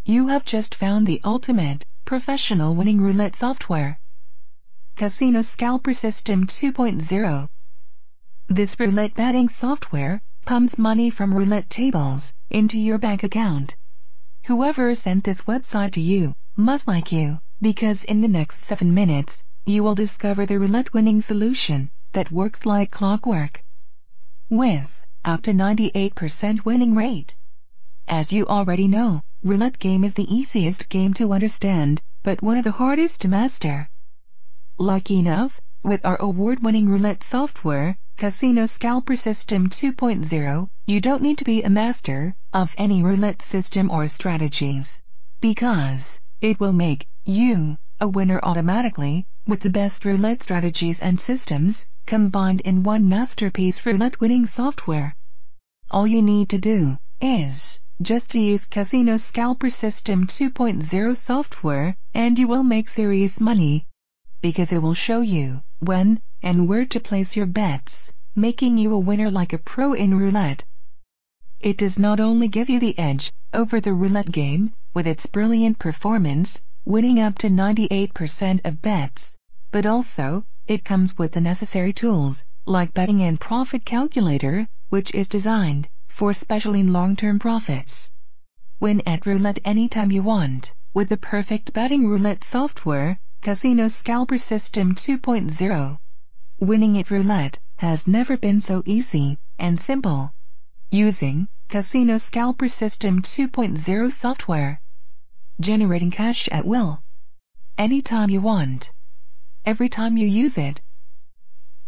You have just found the ultimate, professional winning roulette software. Casino Scalper System 2.0. This roulette betting software pumps money from roulette tables into your bank account. Whoever sent this website to you must like you, because in the next 7 minutes, you will discover the roulette-winning solution that works like clockwork, with up to 98% winning rate. As you already know, roulette game is the easiest game to understand, but one of the hardest to master. Lucky enough, with our award-winning roulette software, Casino Scalper System 2.0, you don't need to be a master of any roulette system or strategies, because it will make you a winner automatically, with the best roulette strategies and systems combined in one masterpiece roulette-winning software. All you need to do is just to use Casino Scalper System 2.0 software, and you will make serious money, because it will show you when and where to place your bets, making you a winner like a pro in roulette. It does not only give you the edge over the roulette game with its brilliant performance, winning up to 98% of bets, but also it comes with the necessary tools like betting and profit calculator, which is designed for especially long-term profits. Win at roulette anytime you want with the perfect betting roulette software, Casino Scalper System 2.0. Winning at roulette has never been so easy and simple. Using Casino Scalper System 2.0 software. Generating cash at will. Anytime you want. Every time you use it.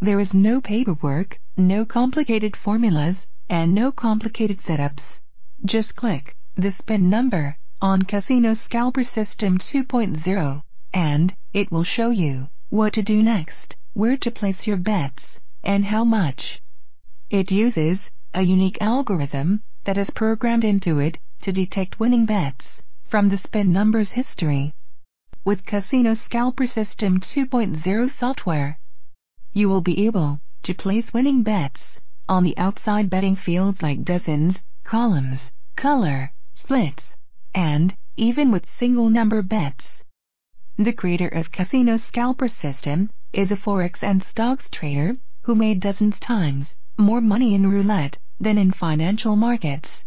There is no paperwork, no complicated formulas, and no complicated setups. Just click the spin number on Casino Scalper System 2.0, and it will show you what to do next, where to place your bets, and how much. It uses a unique algorithm that is programmed into it to detect winning bets from the spin number's history. With Casino Scalper System 2.0 software, you will be able to place winning bets on the outside betting fields like dozens, columns, color, splits, and even with single number bets. The creator of Casino Scalper System is a forex and stocks trader who made dozens times more money in roulette than in financial markets.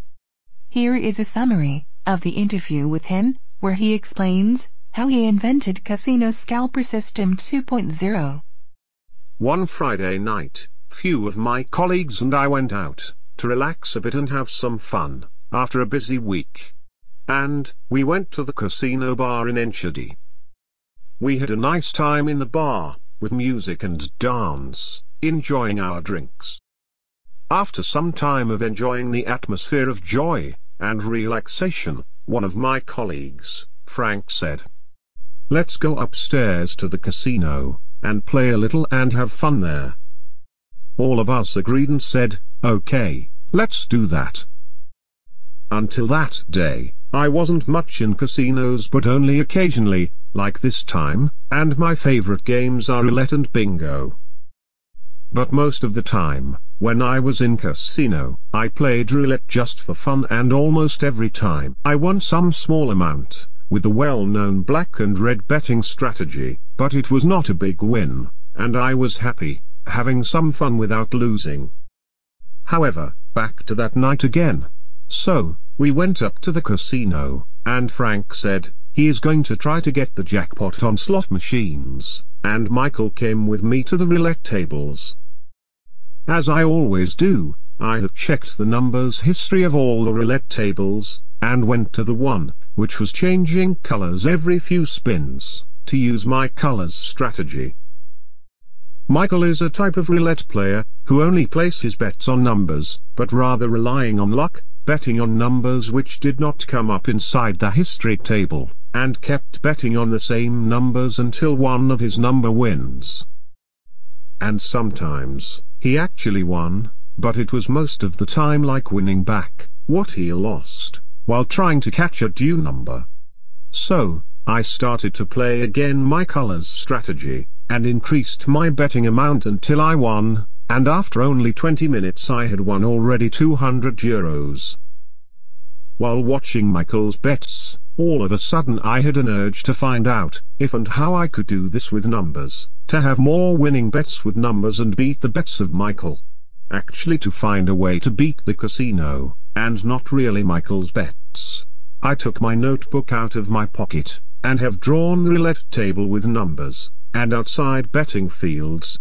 Here is a summary of the interview with him, where he explains how he invented Casino Scalper System 2.0. One Friday night, few of my colleagues and I went out to relax a bit and have some fun after a busy week. And we went to the casino bar in Enschede. We had a nice time in the bar, with music and dance, enjoying our drinks. After some time of enjoying the atmosphere of joy and relaxation, one of my colleagues, Frank, said, "Let's go upstairs to the casino and play a little and have fun there." All of us agreed and said, "Okay, let's do that." Until that day, I wasn't much in casinos but only occasionally, like this time, and my favorite games are roulette and bingo. But most of the time, when I was in casino, I played roulette just for fun, and almost every time I won some small amount, with the well-known black and red betting strategy, but it was not a big win, and I was happy, having some fun without losing. However, back to that night again. So, we went up to the casino, and Frank said he is going to try to get the jackpot on slot machines, and Michael came with me to the roulette tables. As I always do, I have checked the numbers history of all the roulette tables, and went to the one which was changing colors every few spins, to use my colors strategy. Michael is a type of roulette player who only places bets on numbers, but rather relying on luck, betting on numbers which did not come up inside the history table, and kept betting on the same numbers until one of his number wins. And sometimes, he actually won, but it was most of the time like winning back what he lost, while trying to catch a due number. So, I started to play again my colors strategy, and increased my betting amount until I won, and after only 20 minutes I had won already €200. While watching Michael's bets, all of a sudden I had an urge to find out if and how I could do this with numbers, to have more winning bets with numbers and beat the bets of Michael. Actually, to find a way to beat the casino, and not really Michael's bets. I took my notebook out of my pocket, and have drawn the roulette table with numbers, and outside betting fields,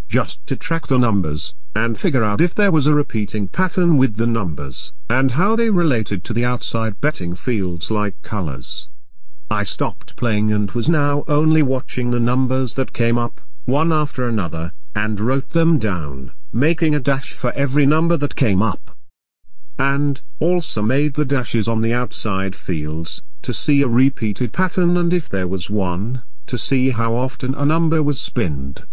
just to track the numbers, and figure out if there was a repeating pattern with the numbers, and how they related to the outside betting fields like colors. I stopped playing and was now only watching the numbers that came up, one after another, and wrote them down, making a dash for every number that came up. And also made the dashes on the outside fields, to see a repeated pattern, and if there was one, to see how often a number was spinned.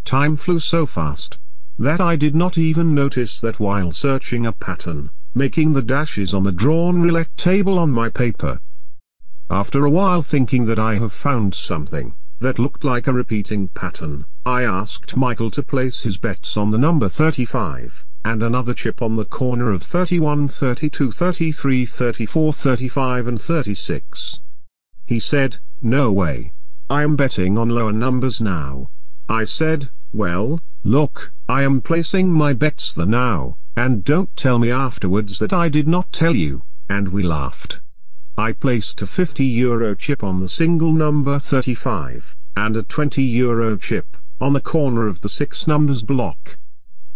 Time flew so fast that I did not even notice that while searching a pattern, making the dashes on the drawn roulette table on my paper. After a while, thinking that I have found something that looked like a repeating pattern, I asked Michael to place his bets on the number 35, and another chip on the corner of 31, 32, 33, 34, 35 and 36. He said, "No way. I am betting on lower numbers now." I said, "Well, look, I am placing my bets there now, and don't tell me afterwards that I did not tell you," and we laughed. I placed a €50 chip on the single number 35, and a €20 chip on the corner of the 6 numbers block.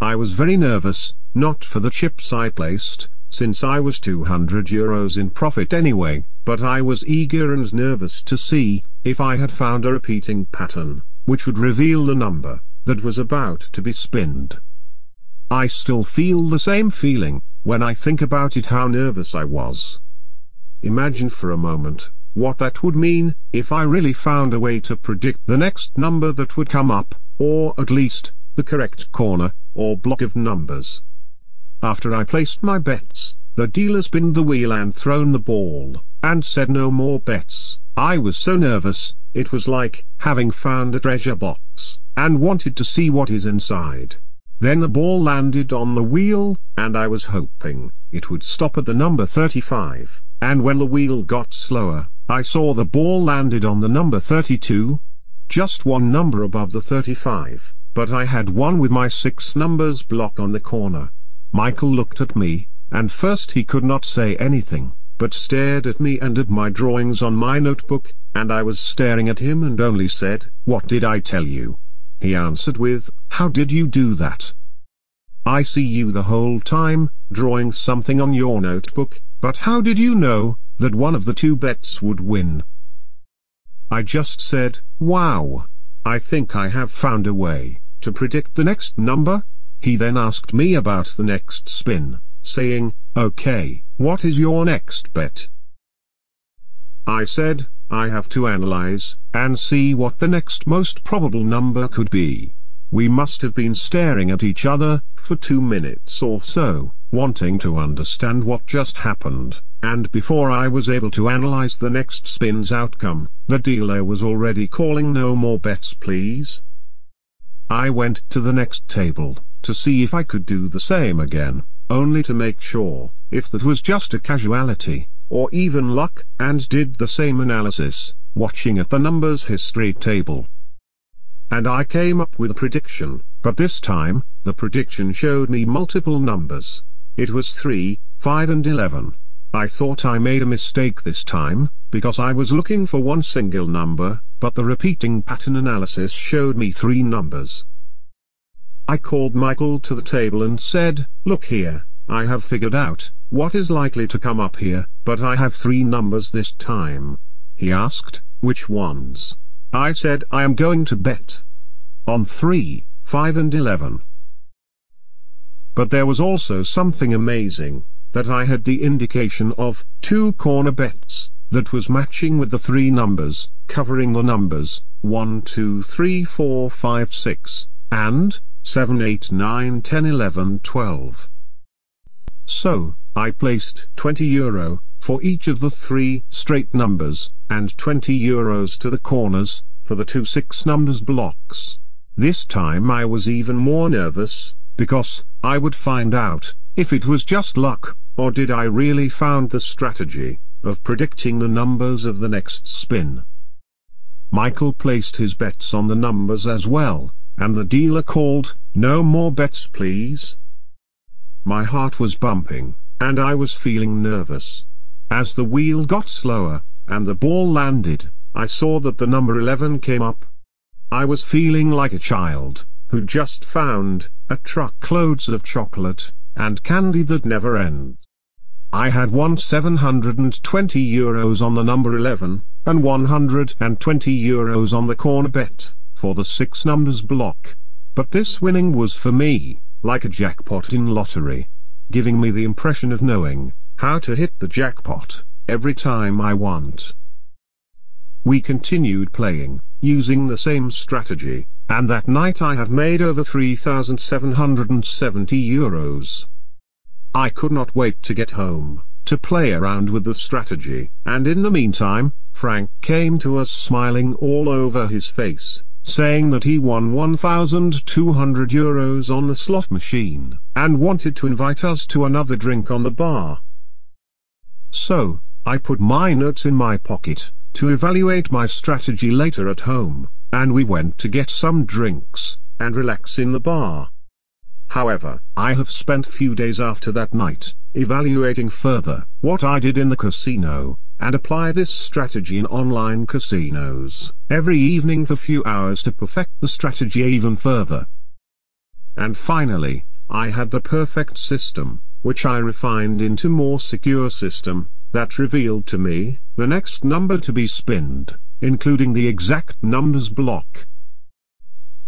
I was very nervous, not for the chips I placed, since I was €200 in profit anyway, but I was eager and nervous to see if I had found a repeating pattern, which would reveal the number that was about to be spinned. I still feel the same feeling when I think about it, how nervous I was. Imagine for a moment what that would mean if I really found a way to predict the next number that would come up, or at least the correct corner or block of numbers. After I placed my bets, the dealer spinned the wheel and thrown the ball, and said no more bets. I was so nervous, it was like having found a treasure box, and wanted to see what is inside. Then the ball landed on the wheel, and I was hoping it would stop at the number 35, and when the wheel got slower, I saw the ball landed on the number 32, just one number above the 35, but I had one with my 6 numbers block on the corner. Michael looked at me, and first he could not say anything, but stared at me and at my drawings on my notebook, and I was staring at him and only said, "What did I tell you?" He answered with, "How did you do that? I see you the whole time, drawing something on your notebook, but how did you know that one of the 2 bets would win?" I just said, "Wow. I think I have found a way to predict the next number." He then asked me about the next spin, saying, "Okay, what is your next bet?" I said, "I have to analyze and see what the next most probable number could be." We must have been staring at each other for 2 minutes or so, wanting to understand what just happened, and before I was able to analyze the next spin's outcome, the dealer was already calling "No more bets, please." I went to the next table to see if I could do the same again, only to make sure if that was just a casualty, or even luck, and did the same analysis, watching at the numbers history table. And I came up with a prediction, but this time, the prediction showed me multiple numbers. It was 3, 5 and 11. I thought I made a mistake this time, because I was looking for one single number, but the repeating pattern analysis showed me 3 numbers. I called Michael to the table and said, "Look here, I have figured out what is likely to come up here, but I have 3 numbers this time." He asked, "Which ones?" I said, "I am going to bet on 3, 5 and 11. But there was also something amazing, that I had the indication of 2 corner bets, that was matching with the 3 numbers, covering the numbers 1, 2, 3, 4, 5, 6, and 7, 8, 9, 10, 11, 12. So, I placed €20 for each of the 3 straight numbers, and €20 to the corners, for the 2 6 numbers blocks. This time I was even more nervous, because I would find out if it was just luck, or did I really found the strategy of predicting the numbers of the next spin. Michael placed his bets on the numbers as well, and the dealer called, "No more bets please." My heart was bumping, and I was feeling nervous. As the wheel got slower, and the ball landed, I saw that the number 11 came up. I was feeling like a child who just found a truckloads of chocolate and candy that never ends. I had won €720 on the number 11, and €120 on the corner bet, for the 6 numbers block. But this winning was for me, like a jackpot in lottery, giving me the impression of knowing how to hit the jackpot every time I want. We continued playing, using the same strategy, and that night I have made over €3,770. I could not wait to get home, to play around with the strategy, and in the meantime, Frank came to us smiling all over his face, saying that he won €1,200 on the slot machine, and wanted to invite us to another drink on the bar. So, I put my notes in my pocket, to evaluate my strategy later at home, and we went to get some drinks, and relax in the bar. However, I have spent few days after that night, evaluating further what I did in the casino, and apply this strategy in online casinos, every evening for few hours to perfect the strategy even further. And finally, I had the perfect system, which I refined into more secure system, that revealed to me the next number to be spinned, including the exact numbers block.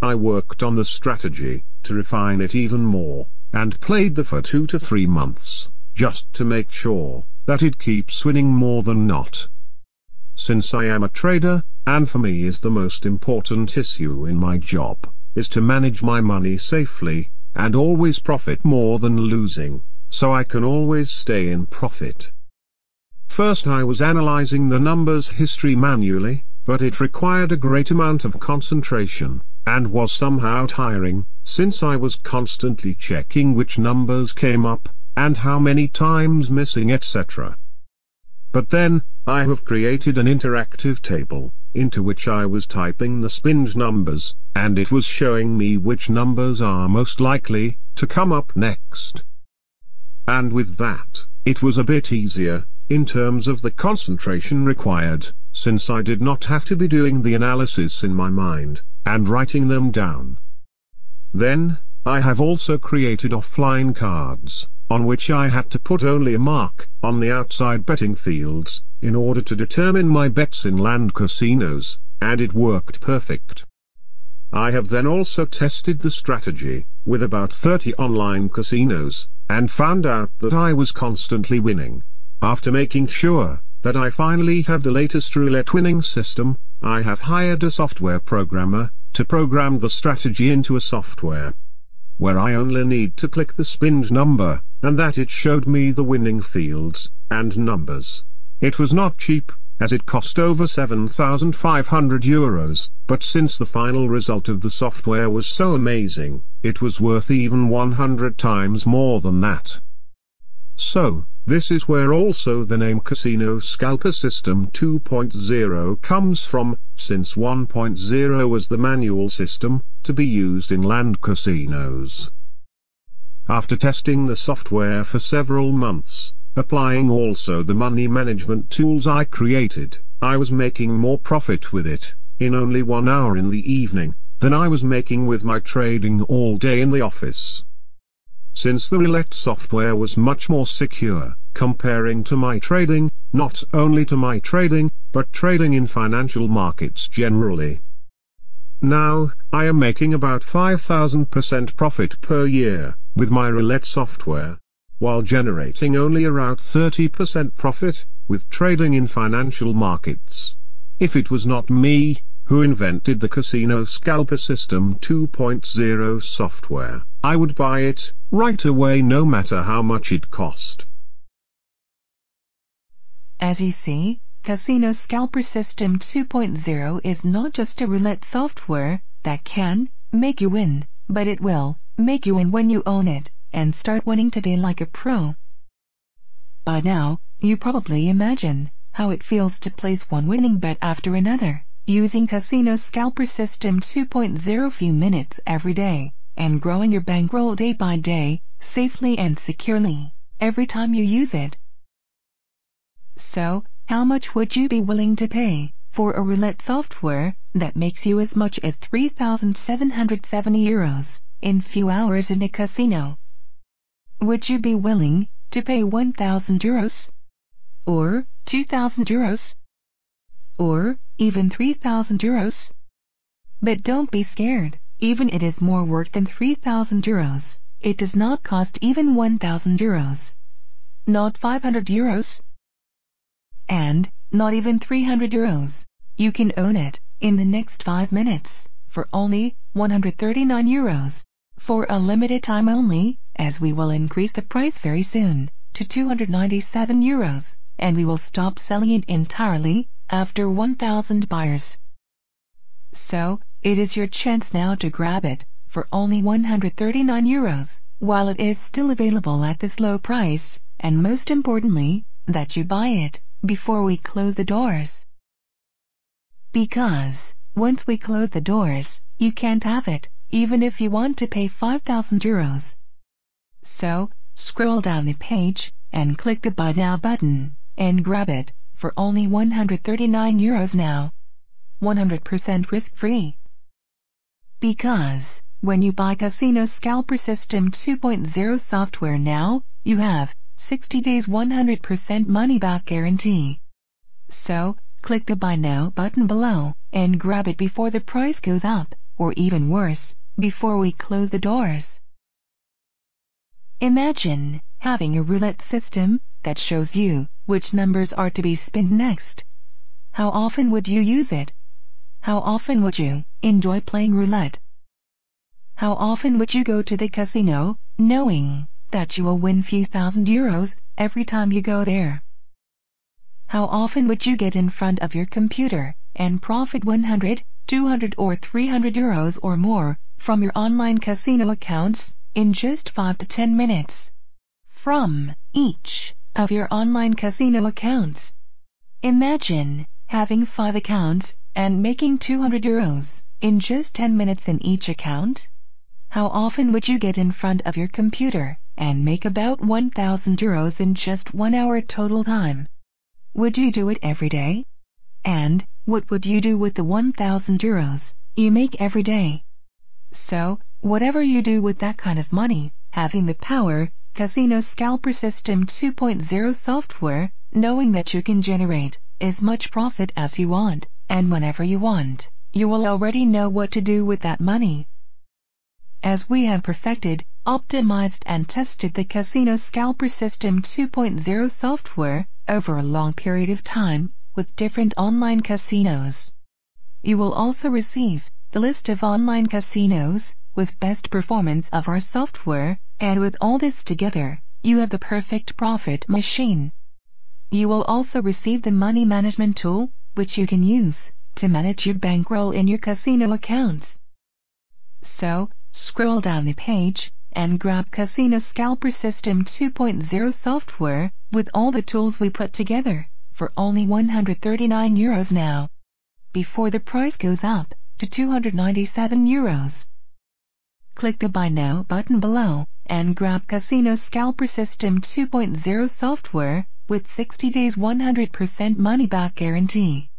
I worked on the strategy to refine it even more, and played for 2 to 3 months, just to make sure that it keeps winning more than not. Since I am a trader, and for me is the most important issue in my job, is to manage my money safely, and always profit more than losing, so I can always stay in profit. First I was analyzing the numbers history manually, but it required a great amount of concentration, and was somehow tiring, since I was constantly checking which numbers came up, and how many times missing etc. But then, I have created an interactive table, into which I was typing the spinned numbers, and it was showing me which numbers are most likely to come up next. And with that, it was a bit easier, in terms of the concentration required, since I did not have to be doing the analysis in my mind, and writing them down. Then, I have also created offline cards, on which I had to put only a mark on the outside betting fields, in order to determine my bets in land casinos, and it worked perfect. I have then also tested the strategy with about 30 online casinos, and found out that I was constantly winning. After making sure that I finally have the latest roulette-winning system, I have hired a software programmer to program the strategy into a software where I only need to click the spinned number, and that it showed me the winning fields and numbers. It was not cheap, as it cost over €7,500, but since the final result of the software was so amazing, it was worth even 100 times more than that. So, this is where also the name Casino Scalper System 2.0 comes from, since 1.0 was the manual system, to be used in land casinos. After testing the software for several months, applying also the money management tools I created, I was making more profit with it, in only 1 hour in the evening, than I was making with my trading all day in the office. Since the roulette software was much more secure, comparing to my trading, not only to my trading, but trading in financial markets generally. Now, I am making about 5,000% profit per year, with my roulette software, while generating only around 30% profit, with trading in financial markets. If it was not me, who invented the Casino Scalper System 2.0 software, I would buy it, right away no matter how much it cost. As you see, Casino Scalper System 2.0 is not just a roulette software that can make you win, but it will make you win when you own it. and start winning today like a pro. By now, you probably imagine how it feels to place one winning bet after another, using Casino Scalper System 2.0 few minutes every day, and growing your bankroll day by day, safely and securely, every time you use it. So, how much would you be willing to pay for a roulette software that makes you as much as €3,770 in few hours in a casino? Would you be willing to pay €1,000? Or €2,000? Or even €3,000? But don't be scared, even it is more work than €3,000. It does not cost even €1,000. Not €500. And not even €300. You can own it in the next 5 minutes for only €139 for a limited time only, as we will increase the price very soon to €297, and we will stop selling it entirely after 1,000 buyers. So, it is your chance now to grab it for only €139 while it is still available at this low price, and most importantly, that you buy it before we close the doors. Because, once we close the doors, you can't have it, even if you want to pay €5,000. So, scroll down the page, and click the Buy Now button, and grab it, for only €139 now. 100% risk-free. Because, when you buy Casino Scalper System 2.0 software now, you have 60 days 100% money-back guarantee. So, click the Buy Now button below, and grab it before the price goes up, or even worse, before we close the doors. Imagine having a roulette system that shows you which numbers are to be spun next. How often would you use it? How often would you enjoy playing roulette? How often would you go to the casino, knowing that you will win few €1,000s every time you go there? How often would you get in front of your computer and profit €100, €200 or €300 or more from your online casino accounts in just 5 to 10 minutes? From each of your online casino accounts. Imagine having 5 accounts and making €200 in just 10 minutes in each account. How often would you get in front of your computer and make about €1,000 in just 1 hour total time? Would you do it every day? And what would you do with the €1,000 you make every day? So, whatever you do with that kind of money, having the power Casino Scalper System 2.0 software, knowing that you can generate as much profit as you want, and whenever you want, you will already know what to do with that money. As we have perfected, optimized and tested the Casino Scalper System 2.0 software over a long period of time with different online casinos. You will also receive the list of online casinos with best performance of our software, and with all this together, you have the perfect profit machine. You will also receive the money management tool, which you can use to manage your bankroll in your casino accounts. So, scroll down the page and grab Casino Scalper System 2.0 software with all the tools we put together for only €139 now, before the price goes up to €297. Click the Buy Now button below and grab Casino Scalper System 2.0 software with 60 days 100% money-back guarantee.